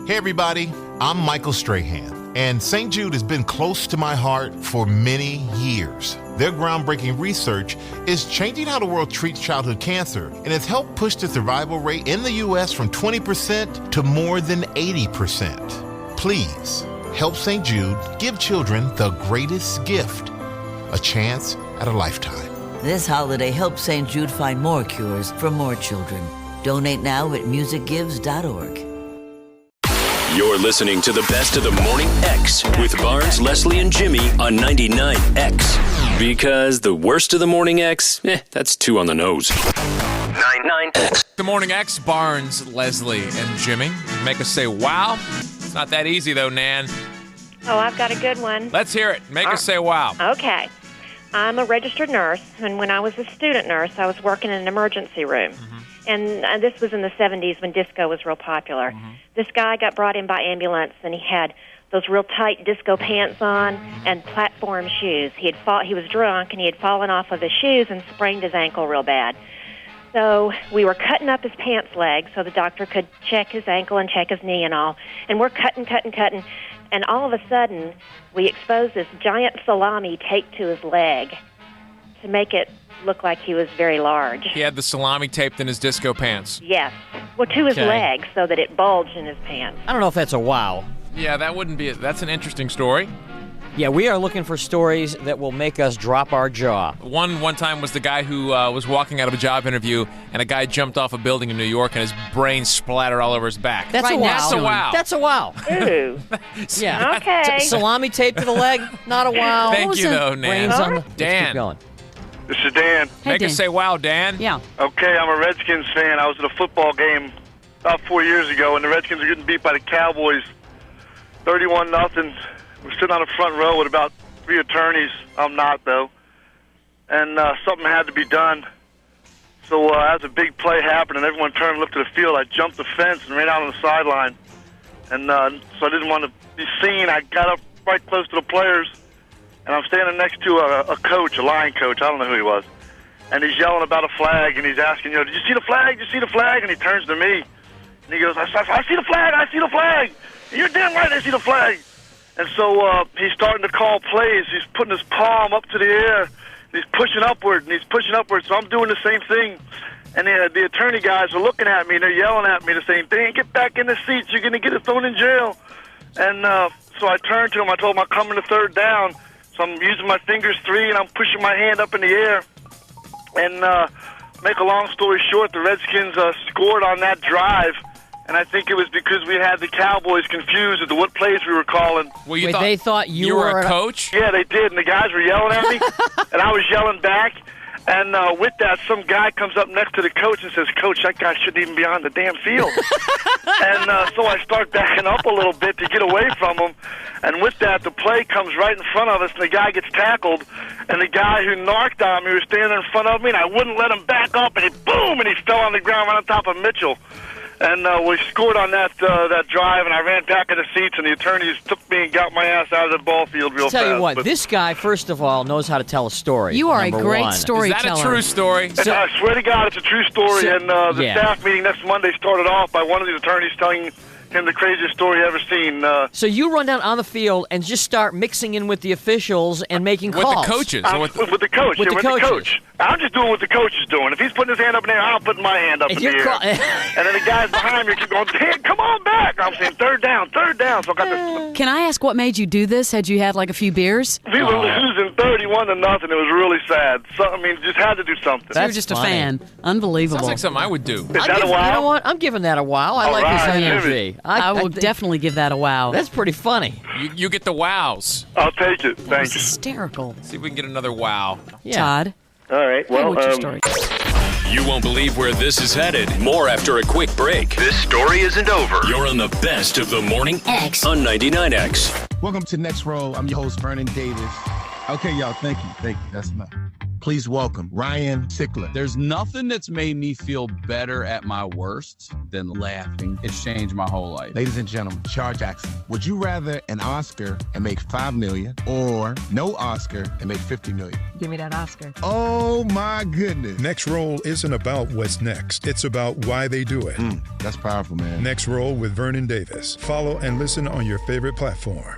Hey everybody, I'm Michael Strahan, and St. Jude has been close to my heart for many years. Their groundbreaking research is changing how the world treats childhood cancer, and has helped push the survival rate in the U.S. from 20% to more than 80%. Please, help St. Jude give children the greatest gift, a chance at a lifetime. This holiday, help St. Jude find more cures for more children. Donate now at musicgives.org. You're listening to the best of the Morning X with Barnes, Leslie, and Jimmy on 99X. Because the worst of the Morning X, that's 2 on the nose. 99X. The Morning X, Barnes, Leslie, and Jimmy. Make us say, wow. It's not that easy, though, Nan. Oh, I've got a good one. Let's hear it. Make us say, wow. Okay. I'm a registered nurse, and when I was a student nurse, I was working in an emergency room. And this was in the 70s when disco was real popular. This guy got brought in by ambulance, and he had those real tight disco pants on and platform shoes. He was drunk, and he had fallen off of his shoes and sprained his ankle real bad. So we were cutting up his pants leg so the doctor could check his ankle and check his knee and all. And we're cutting. And all of a sudden, we exposed this giant salami taped to his leg to make it look like he was very large. He had the salami taped in his disco pants. Yes. Well, to his leg so that it bulged in his pants. I don't know if that's a wow. Yeah, that wouldn't be it. That's an interesting story. Yeah, we are looking for stories that will make us drop our jaw. One time was the guy who was walking out of a job interview, and a guy jumped off a building in New York, and his brain splattered all over his back. That's a wow. That's a wow. That's a wow. Ooh. Yeah. Okay. Salami taped to the leg, not a wow. Thank you, though, Nan. Brains on the... Dan. Let's keep going. This is Dan. Make us say, wow, Dan. Yeah. Okay, I'm a Redskins fan. I was at a football game about 4 years ago, and the Redskins were getting beat by the Cowboys 31-0. We're sitting on the front row with about 3 attorneys. I'm not, though. And something had to be done. So as a big play happened and everyone turned and looked at the field, I jumped the fence and ran out on the sideline. And so I didn't want to be seen. I got up right close to the players, and I'm standing next to a coach, a line coach. I don't know who he was. And he's yelling about a flag, and he's asking, did you see the flag? Did you see the flag? And he turns to me, and he goes, I see the flag. I see the flag. And you're damn right I see the flag. And so he's starting to call plays. He's putting his palm up to the air, and he's pushing upward, So I'm doing the same thing. And the attorney guys are looking at me, and they're yelling at me the same thing. Get back in the seats. You're going to get us thrown in jail. And so I turned to him. I told him I'm coming to third down. So I'm using my fingers 3, and I'm pushing my hand up in the air. And make a long story short, the Redskins scored on that drive. And I think it was because we had the Cowboys confused as to what plays we were calling. Well, Wait, they thought you were a coach? Yeah, they did. And the guys were yelling at me, and I was yelling back. And with that, some guy comes up next to the coach and says, Coach, that guy shouldn't even be on the damn field. And so I start backing up a little bit to get away from him. And with that, the play comes right in front of us, and the guy gets tackled. And the guy who narked on me was standing in front of me, and I wouldn't let him back up. And he, boom, and he fell on the ground right on top of Mitchell. And we scored on that drive, and I ran back in the seats, and the attorneys took me and got my ass out of the ball field real fast. Tell you what, this guy, first of all, knows how to tell a story. You are a great one. storyteller. Is that a true story? And I swear to God, it's a true story. And the staff meeting next Monday started off by one of the attorneys telling him the craziest story ever seen. So you run down on the field and just start mixing in with the officials and making calls. With the coaches? With the coach. With the coach. I'm just doing what the coach is doing. If he's putting his hand up in the air, I'm putting my hand up in the air. And then the guys behind me keep going, Dan, come on back. I'm saying third down. So I got this. Can I ask what made you do this? Had you had like a few beers? We were losing 31-0. It was really sad. So, I mean, just had to do something. You're just a fan. Unbelievable. Sounds like something I would do. Is that a wow? You know what? I'm giving that a wow. I like his energy. I will definitely give that a wow. That's pretty funny. You get the wows. I'll take it. Thank you. Hysterical. See if we can get another wow. Yeah. Todd. All right. Well, what's your story? You won't believe where this is headed. More after a quick break. This story isn't over. You're on the best of the Morning X on 99X. Welcome to Next Row. I'm your host, Vernon Davis. Okay, y'all, thank you. That's enough. Please welcome Ryan Sickler. There's nothing that's made me feel better at my worst than laughing. It's changed my whole life. Ladies and gentlemen, Char Jackson. Would you rather an Oscar and make $5 million or no Oscar and make $50 million? Give me that Oscar. Oh, my goodness. Next Roll isn't about what's next. It's about why they do it. That's powerful, man. Next Roll with Vernon Davis. Follow and listen on your favorite platform.